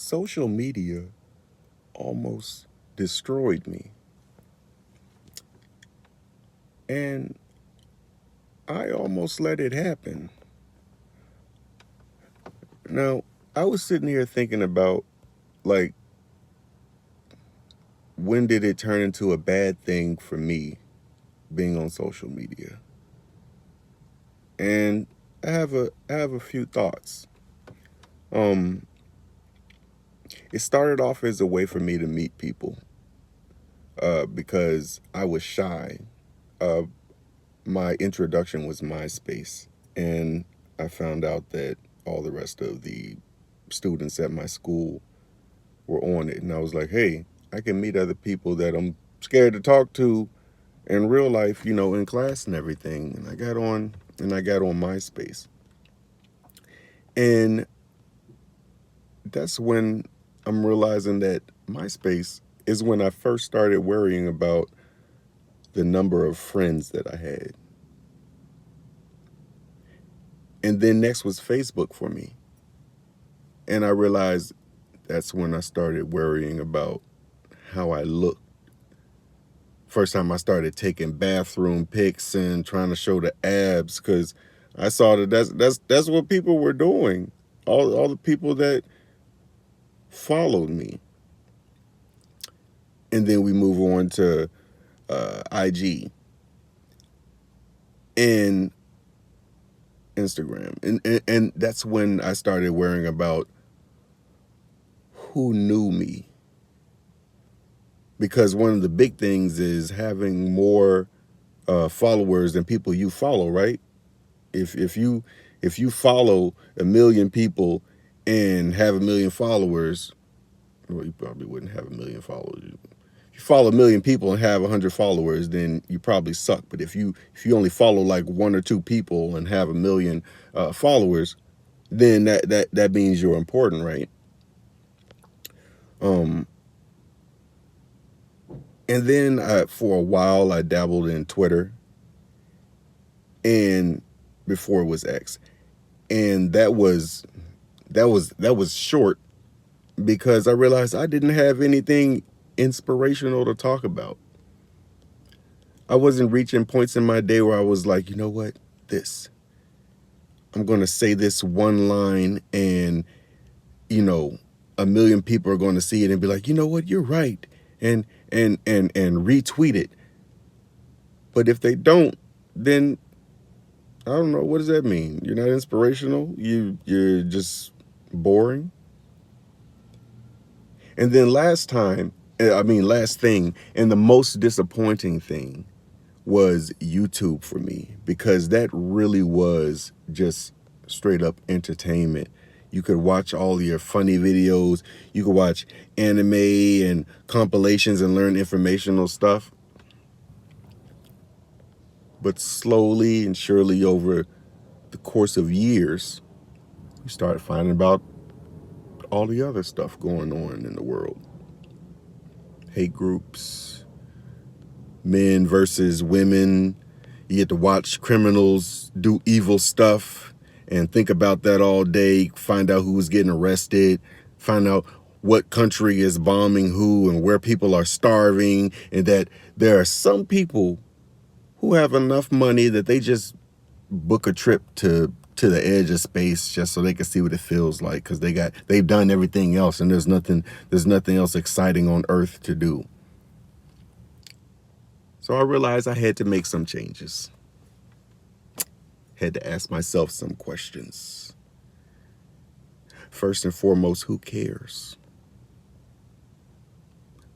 social media almost destroyed me. And I almost let it happen. Now, I was sitting here thinking about, like, when did it turn into a bad thing for me being on social media? And I have a few thoughts. Um, it started off as a way for me to meet people because I was shy. Uh, my introduction was MySpace, and I found out that all the rest of the students at my school were on it, and I was like, hey, I can meet other people that I'm scared to talk to in real life, in class and everything. And I got on MySpace. And that's when I'm realizing that MySpace is when I first started worrying about the number of friends that I had. And then next was Facebook for me. And I realized that's when I started worrying about how I looked. First time I started taking bathroom pics and trying to show the abs, because I saw that that's what people were doing. All the people that followed me. And then we move on to IG and Instagram. And that's when I started worrying about who knew me. Because one of the big things is having more followers than people you follow, right? If you follow a million people and have a million followers, well, you probably wouldn't have a million followers. If you follow a million people and have 100 followers, then you probably suck. But if you only follow like one or two people and have a million followers, then that means you're important, right? Um, and then for a while I dabbled in Twitter, and before it was X, and that was short because I realized I didn't have anything inspirational to talk about. I wasn't reaching points in my day where I was like, you know what, this. I'm going to say this one line, and, you know, a million people are going to see it and be like, you know what, you're right. And retweet it. But if they don't, then I don't know. What does that mean? You're not inspirational? You're just boring? And then last thing, and the most disappointing thing was YouTube for me, because that really was just straight up entertainment. You could watch all your funny videos, you could watch anime and compilations and learn informational stuff. But slowly and surely over the course of years, you start finding about all the other stuff going on in the world. Hate groups, men versus women. You get to watch criminals do evil stuff and think about that all day, find out who's getting arrested, find out what country is bombing who and where people are starving, and that there are some people who have enough money that they just book a trip to the edge of space just so they can see what it feels like, because they've done everything else and there's nothing else exciting on Earth to do. So I realized I had to make some changes. Had to ask myself some questions. First and foremost, who cares?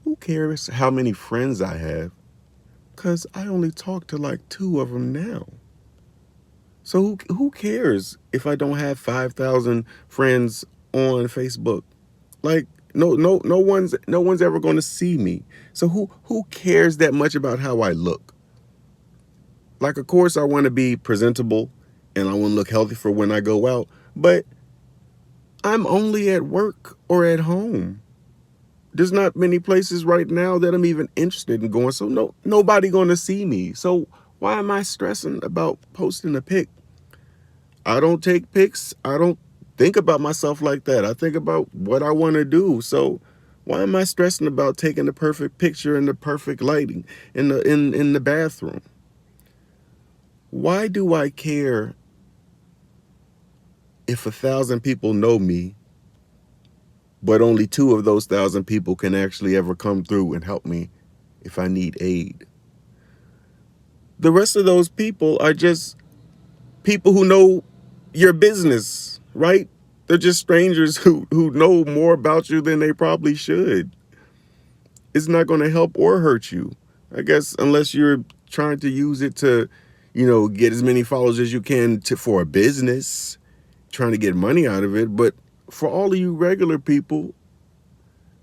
Who cares how many friends I have? Because I only talk to like two of them now. So who cares if I don't have 5,000 friends on Facebook? Like, no one's ever going to see me. So who cares that much about how I look? Like, of course I want to be presentable and I want to look healthy for when I go out, but I'm only at work or at home. There's not many places right now that I'm even interested in going. So nobody going to see me. So why am I stressing about posting a pic? I don't take pics. I don't think about myself like that. I think about what I want to do. So why am I stressing about taking the perfect picture and the perfect lighting in the bathroom? Why do I care if 1,000 people know me, but only 2 of those 1,000 people can actually ever come through and help me if I need aid? The rest of those people are just people who know your business, right? They're just strangers who know more about you than they probably should. It's not going to help or hurt you, I guess, unless you're trying to use it to, get as many followers as you can for a business, trying to get money out of it. But for all of you regular people,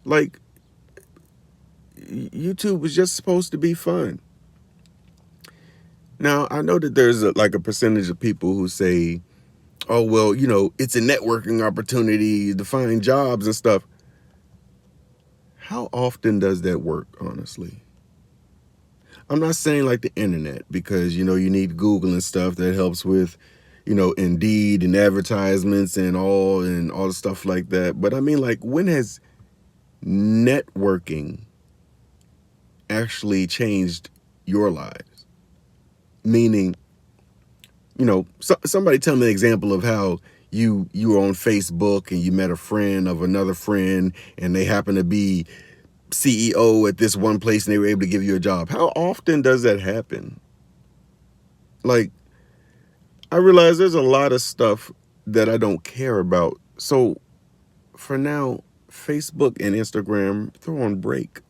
like, YouTube is just supposed to be fun. Now, I know that there's a percentage of people who say, oh, well, it's a networking opportunity to find jobs and stuff. How often does that work, honestly? I'm not saying like the internet, because, you need Google and stuff that helps with, Indeed and advertisements and all the stuff like that. But I mean, like, when has networking actually changed your lives? Meaning, somebody tell me an example of how you were on Facebook and you met a friend of another friend and they happen to be CEO at this one place and they were able to give you a job. How often does that happen? Like, I realize there's a lot of stuff that I don't care about. So for now, Facebook and Instagram, throw on break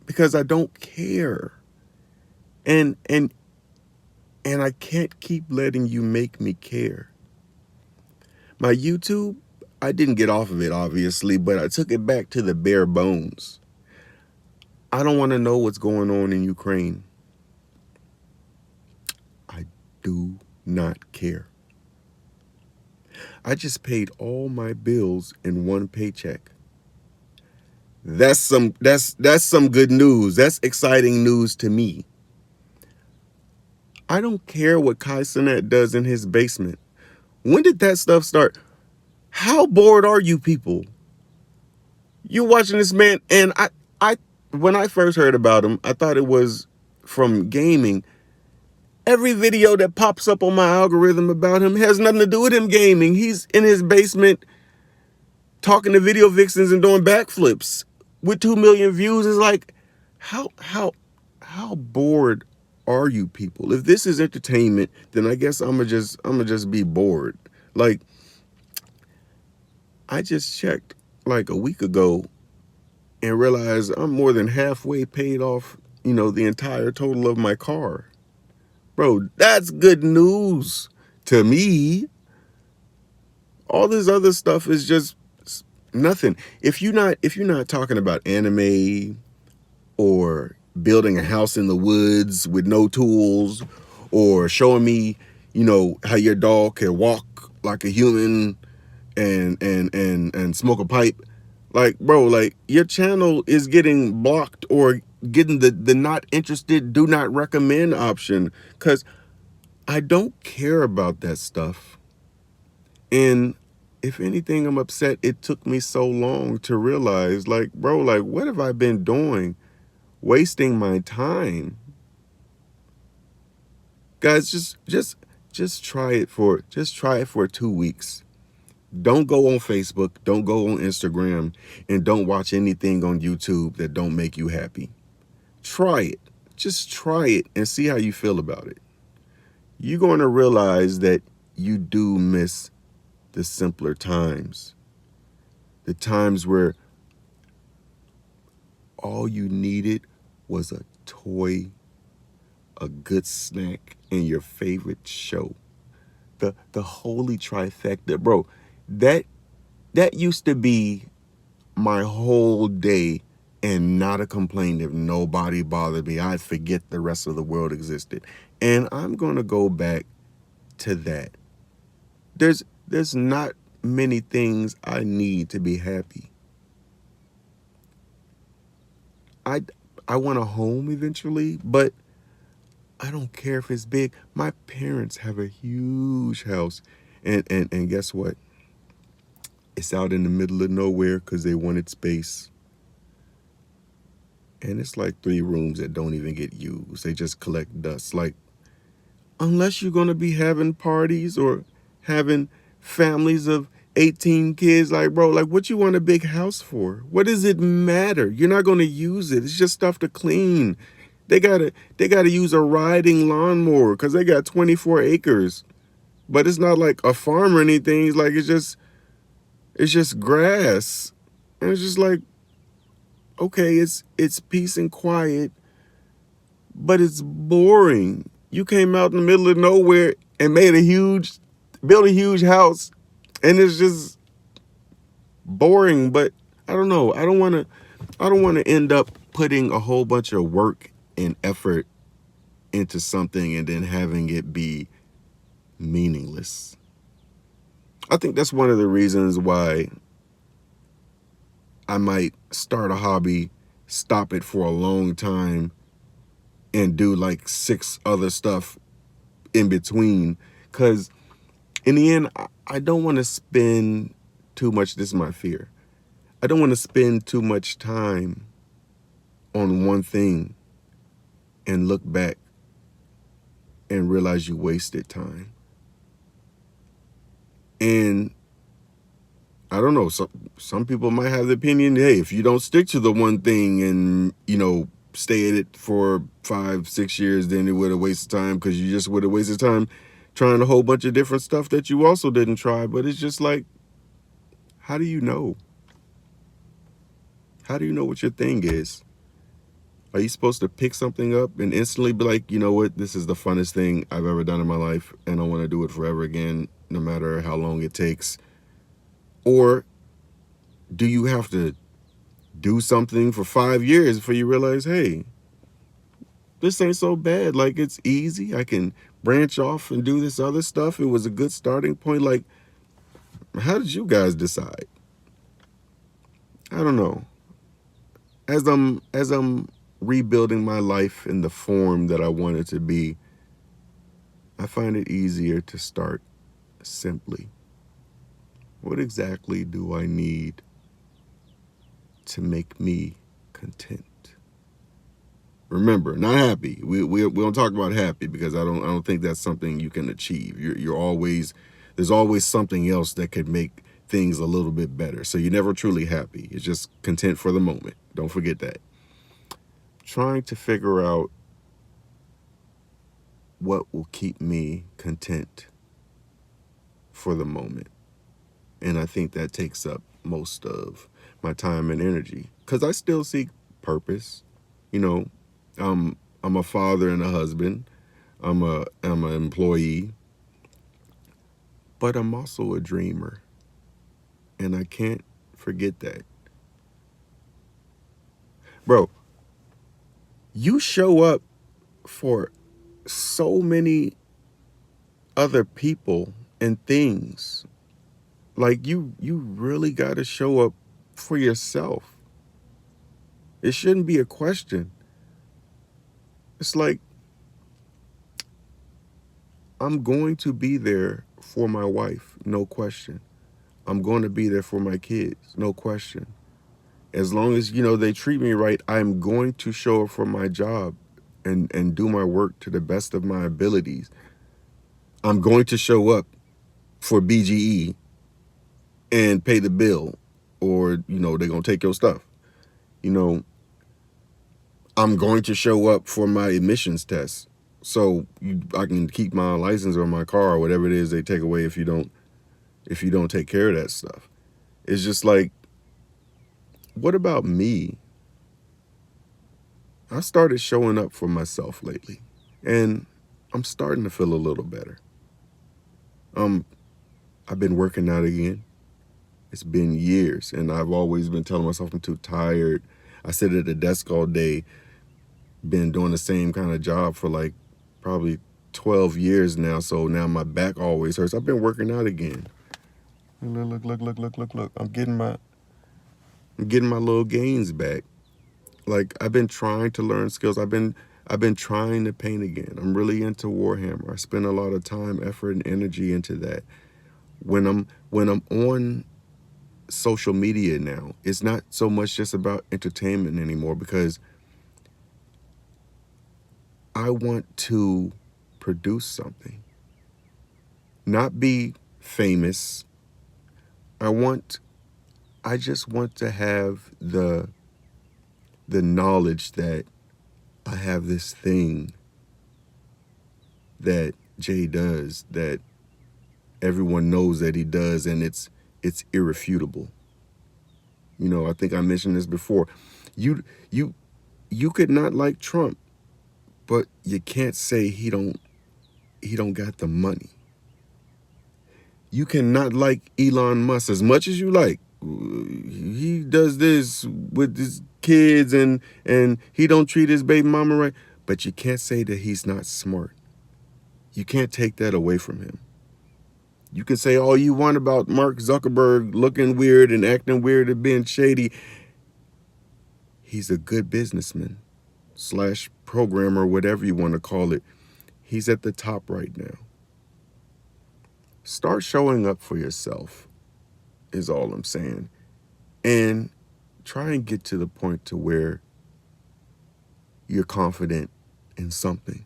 because I don't care. And I can't keep letting you make me care. My YouTube, I didn't get off of it, obviously, but I took it back to the bare bones. I don't want to know what's going on in Ukraine. I do not care. I just paid all my bills in one paycheck. That's some good news. That's exciting news to me. I don't care what Kai Cenat does in his basement. When did that stuff start? How bored are you people? You're watching this man, and I when I first heard about him, I thought it was from gaming. Every video that pops up on my algorithm about him has nothing to do with him gaming. He's in his basement talking to video vixens and doing backflips with 2 million views. Is like, how bored are you people? If this is entertainment, then I guess I'm gonna just be bored. Like, I just checked like a week ago and realized I'm more than halfway paid off, the entire total of my car. Bro, that's good news to me. All this other stuff is just nothing. If you're not talking about anime or building a house in the woods with no tools, or showing me, how your dog can walk like a human and smoke a pipe, like, bro, like, your channel is getting blocked or getting the not interested, do not recommend option, because I don't care about that stuff. And if anything, I'm upset it took me so long to realize, like, bro, like, what have I been doing? Wasting my time. Guys, just try it for 2 weeks. Don't go on Facebook, don't go on Instagram, and don't watch anything on YouTube that don't make you happy. Try it. Just try it and see how you feel about it. You're going to realize that you do miss the simpler times. The times where all you needed was a toy, a good snack, and your favorite show. The holy trifecta. Bro, that used to be my whole day and not a complaint if nobody bothered me. I'd forget the rest of the world existed. And I'm going to go back to that. There's not many things I need to be happy. I want a home eventually, but I don't care if it's big. My parents have a huge house. And guess what? It's out in the middle of nowhere because they wanted space. And it's like 3 rooms that don't even get used. They just collect dust. Like, unless you're going to be having parties or having families of 18 kids, like, bro, like, what you want a big house for? What does it matter? You're not going to use it. It's just stuff to clean. They gotta use a riding lawnmower because they got 24 acres. But it's not like a farm or anything. It's like it's just grass. And it's just like, okay, it's peace and quiet, but it's boring. You came out in the middle of nowhere and built a huge house, and it's just boring. But I don't know. I don't want to end up putting a whole bunch of work and effort into something and then having it be meaningless. I think that's one of the reasons why I might start a hobby, stop it for a long time, and do like 6 other stuff in between. Because in the end, I don't want to spend too much. This is my fear. I don't want to spend too much time on one thing and look back and realize you wasted time. And I don't know, some people might have the opinion, hey, if you don't stick to the one thing and, stay at it for 5, 6 years, then it would have wasted time because you just would have wasted time trying a whole bunch of different stuff that you also didn't try. But it's just like, how do you know? How do you know what your thing is? Are you supposed to pick something up and instantly be like, you know what, this is the funnest thing I've ever done in my life and I want to do it forever again, no matter how long it takes? Or do you have to do something for 5 years before you realize, hey, this ain't so bad. Like, it's easy. I can branch off and do this other stuff. It was a good starting point. Like, how did you guys decide? I don't know. As I'm rebuilding my life in the form that I want it to be, I find it easier to start simply. What exactly do I need to make me content? Remember, not happy. We don't talk about happy because I don't think that's something you can achieve. You're always, there's always something else that could make things a little bit better. So you're never truly happy. It's just content for the moment. Don't forget that. Trying to figure out what will keep me content for the moment. And I think that takes up most of my time and energy because I still seek purpose. You know, I'm a father and a husband. I'm an employee, but I'm also a dreamer, and I can't forget that. Bro, you show up for so many other people and things. Like, you really got to show up for yourself. It shouldn't be a question. It's like, I'm going to be there for my wife, no question. I'm going to be there for my kids, no question. As long as, they treat me right, I'm going to show up for my job and do my work to the best of my abilities. I'm going to show up for BGE and pay the bill, or, they're going to take your stuff. I'm going to show up for my emissions test. So I can keep my license or my car or whatever it is they take away if you don't take care of that stuff. It's just like, what about me? I started showing up for myself lately, and I'm starting to feel a little better. I've been working out again. It's been years, and I've always been telling myself I'm too tired. I sit at the desk all day, been doing the same kind of job for like probably 12 years now, so now my back always hurts. I've been working out again. Look. I'm getting my little gains back. Like, I've been trying to learn skills. I've been trying to paint again. I'm really into Warhammer. I spend a lot of time, effort, and energy into that. When I'm on social media now. It's not so much just about entertainment anymore, because I want to produce something, not be famous. I just want to have the knowledge that I have this thing that Jay does, that everyone knows that he does, and it's irrefutable. You know, I think I mentioned this before. You you you could not like Trump, but you can't say he don't got the money. You cannot like Elon Musk as much as you like. He does this with his kids, and he don't treat his baby mama right. But you can't say that he's not smart. You can't take that away from him. You can say all you want about Mark Zuckerberg looking weird and acting weird and being shady. He's a good businessman slash programmer, whatever you want to call it. He's at the top right now. Start showing up for yourself is all I'm saying. And try and get to the point to where you're confident in something.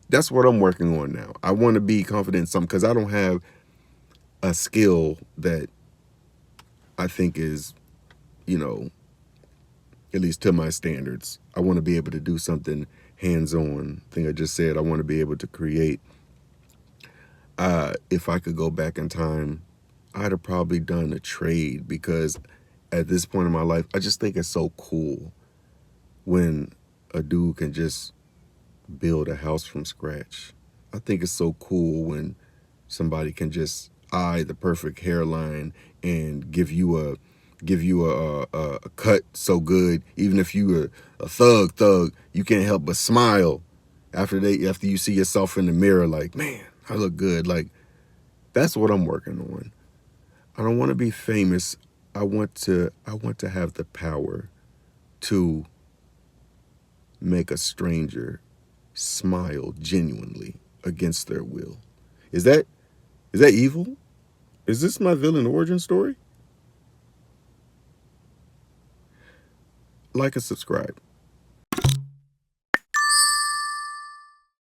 That's what I'm working on now. I want to be confident in something, because I don't have a skill that I think is, you know, at least to my standards. I want to be able to do something hands-on. I think I just said I want to be able to create. If I could go back in time, I'd have probably done a trade, because at this point in my life, I just think it's so cool when a dude can just build a house from scratch. I think it's so cool when somebody can just eye the perfect hairline and give you a cut so good, even if you a thug, you can't help but smile after you see yourself in the mirror, like, man, I look good. Like, that's what I'm working on. I don't want to be famous. I want to have the power to make a stranger smile genuinely against their will. Is that evil? Is this my villain origin story? Like and subscribe.